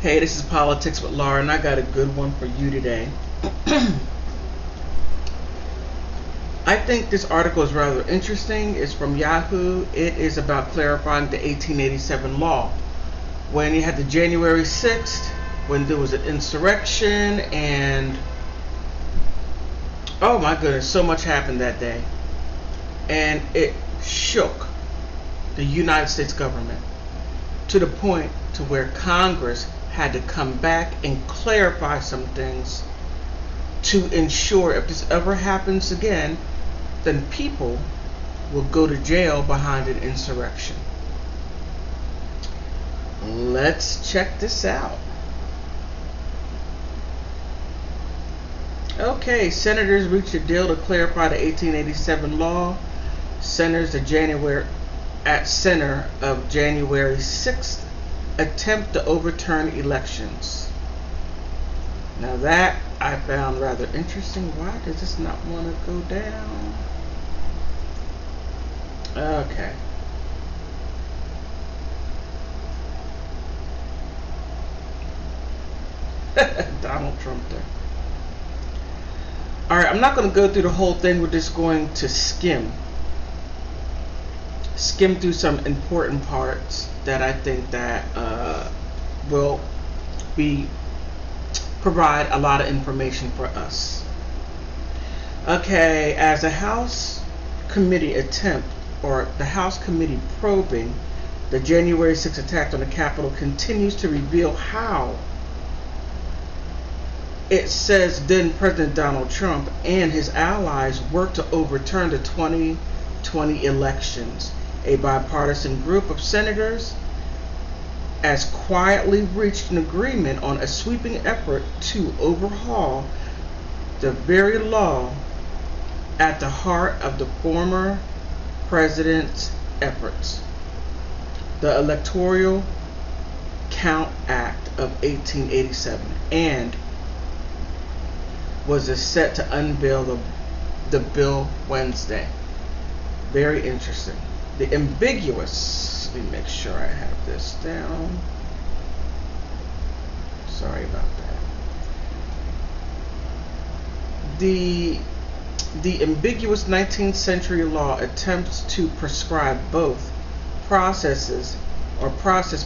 Hey, this is Politics with Laura, and I got a good one for you today. I think this article is rather interesting. It's from Yahoo. It is about clarifying the 1887 law. When you had the January 6th, when there was an insurrection, and oh my goodness, so much happened that day. And it shook the United States government to the point to where Congress had to come back and clarify some things to ensure if this ever happens again, then people will go to jail behind an insurrection. Let's check this out. Okay, senators reached a deal to clarify the 1887 law. Senators at center of January 6th attempt to overturn elections. Now that I found rather interesting. Why does this not want to go down? Okay. Donald Trump there. Alright, I'm not going to go through the whole thing. We're just going to skim through some important parts that I think that will provide a lot of information for us. Okay, as a House committee the House committee probing the January 6th attack on the Capitol continues to reveal how it says then President Donald Trump and his allies worked to overturn the 2020 elections. A bipartisan group of senators has quietly reached an agreement on a sweeping effort to overhaul the very law at the heart of the former president's efforts, the Electoral Count Act of 1887, and was set to unveil the bill Wednesday. Very interesting. The ambiguous, let me make sure I have this down. Sorry about that. The ambiguous 19th century law attempts to prescribe both process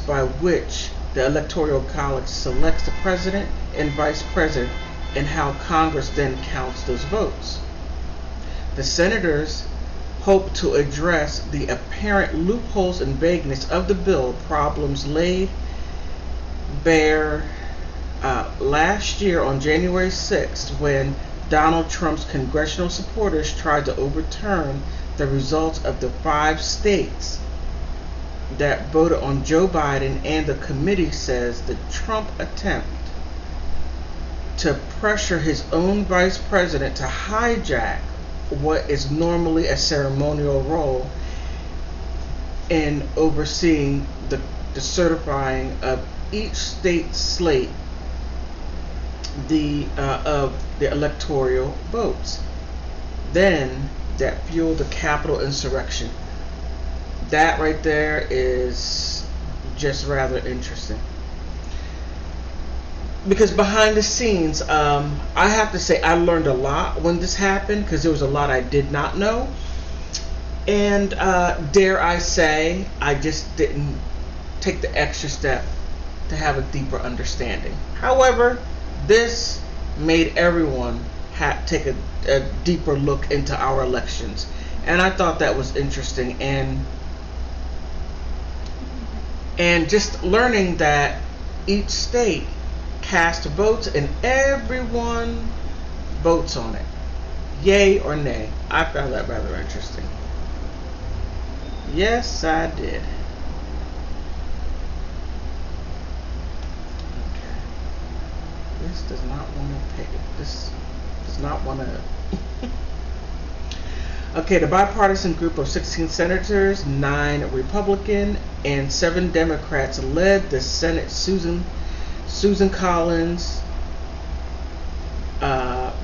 by which the Electoral College selects the president and vice president and how Congress then counts those votes. The senators hope to address the apparent loopholes and vagueness of the bill, problems laid bare last year on January 6th when Donald Trump's congressional supporters tried to overturn the results of the 5 states that voted on Joe Biden, and the committee says the Trump attempt to pressure his own vice president to hijack what is normally a ceremonial role in overseeing the certifying of each state slate of the electoral votes. Then that fueled the Capitol insurrection. That right there is just rather interesting. Because behind the scenes, I have to say I learned a lot when this happened, because there was a lot I did not know. And dare I say, I just didn't take the extra step to have a deeper understanding. However, this made everyone take a deeper look into our elections. And I thought that was interesting. And just learning that each state cast votes and everyone votes on it, yay or nay. I found that rather interesting. Yes, I did. Okay. This does not want to pick it. This does not want to. Okay, the bipartisan group of 16 senators, 9 Republican, and 7 Democrats led the Senate. Susan Collins,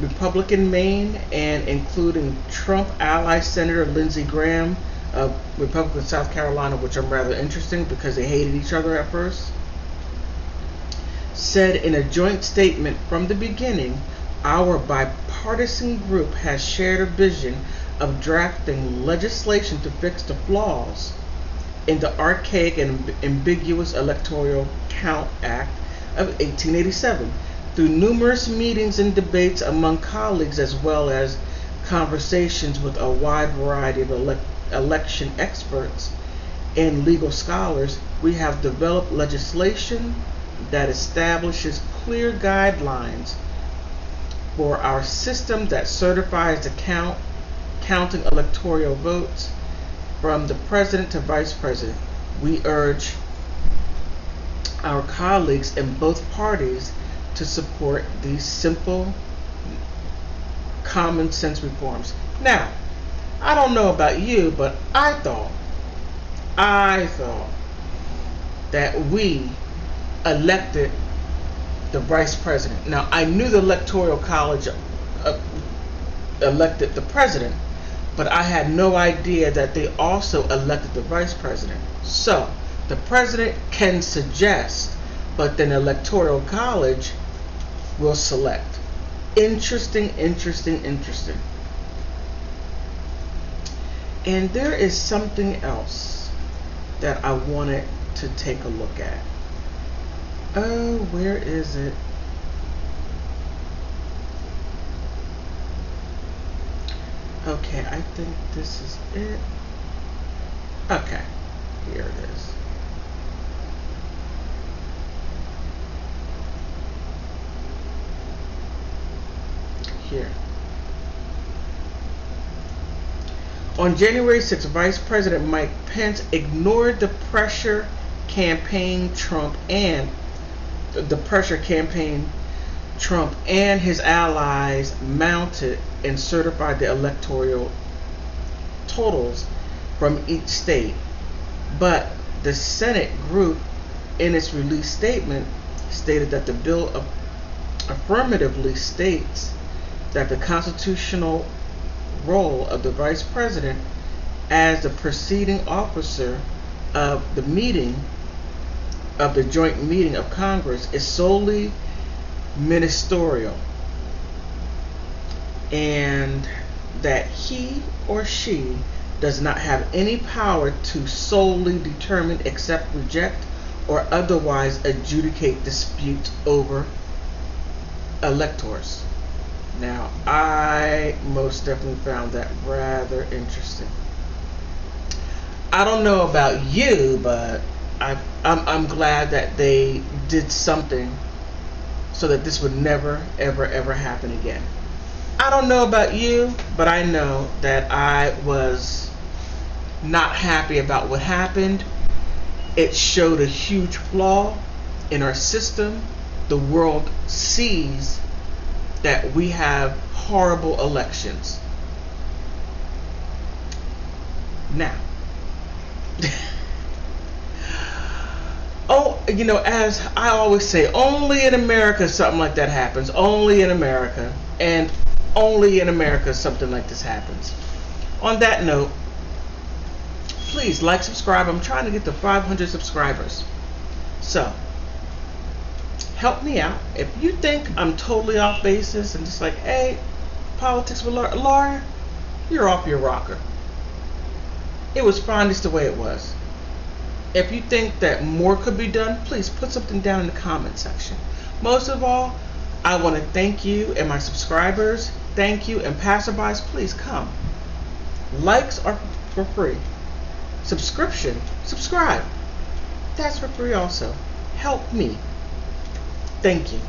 Republican Maine, and including Trump ally Senator Lindsey Graham of Republican South Carolina, which I'm rather interesting because they hated each other at first. said in a joint statement, from the beginning, our bipartisan group has shared a vision of drafting legislation to fix the flaws in the archaic and ambiguous Electoral Count Act of 1887. Through numerous meetings and debates among colleagues, as well as conversations with a wide variety of election experts and legal scholars, we have developed legislation that establishes clear guidelines for our system that certifies the counting electoral votes from the president to vice president. We urge our colleagues in both parties to support these simple, common sense reforms. Now, I don't know about you, but I thought that we elected the vice president. Now, I knew the Electoral College elected the president, but I had no idea that they also elected the vice president. So, the president can suggest, but then the Electoral College will select. Interesting. And there is something else that I wanted to take a look at. Oh, where is it? Okay, I think this is it. Okay, here it is. Here. On January 6th, Vice President Mike Pence ignored the pressure campaign Trump and his allies mounted and certified the electoral totals from each state. But the Senate group, in its release statement, stated that the bill affirmatively states that the constitutional role of the vice president as the presiding officer of the joint meeting of Congress is solely ministerial, and that he or she does not have any power to solely determine, accept, reject, or otherwise adjudicate disputes over electors. Now, I most definitely found that rather interesting. I don't know about you, but I'm glad that they did something so that this would never, ever happen again. I don't know about you, but I know that I was not happy about what happened. It showed a huge flaw in our system. The world sees that we have horrible elections. Now, as I always say, only in America something like that happens. Only in America. And only in America something like this happens. On that note, please like, subscribe. I'm trying to get to 500 subscribers. So, help me out. If you think I'm totally off basis and just like, hey, politics with Laura, you're off your rocker. It was fine just the way it was. If you think that more could be done, please put something down in the comment section. Most of all, I want to thank you and my subscribers. Thank you, and passerbys, please come. Likes are for free. Subscribe. That's for free also. Help me. Thank you.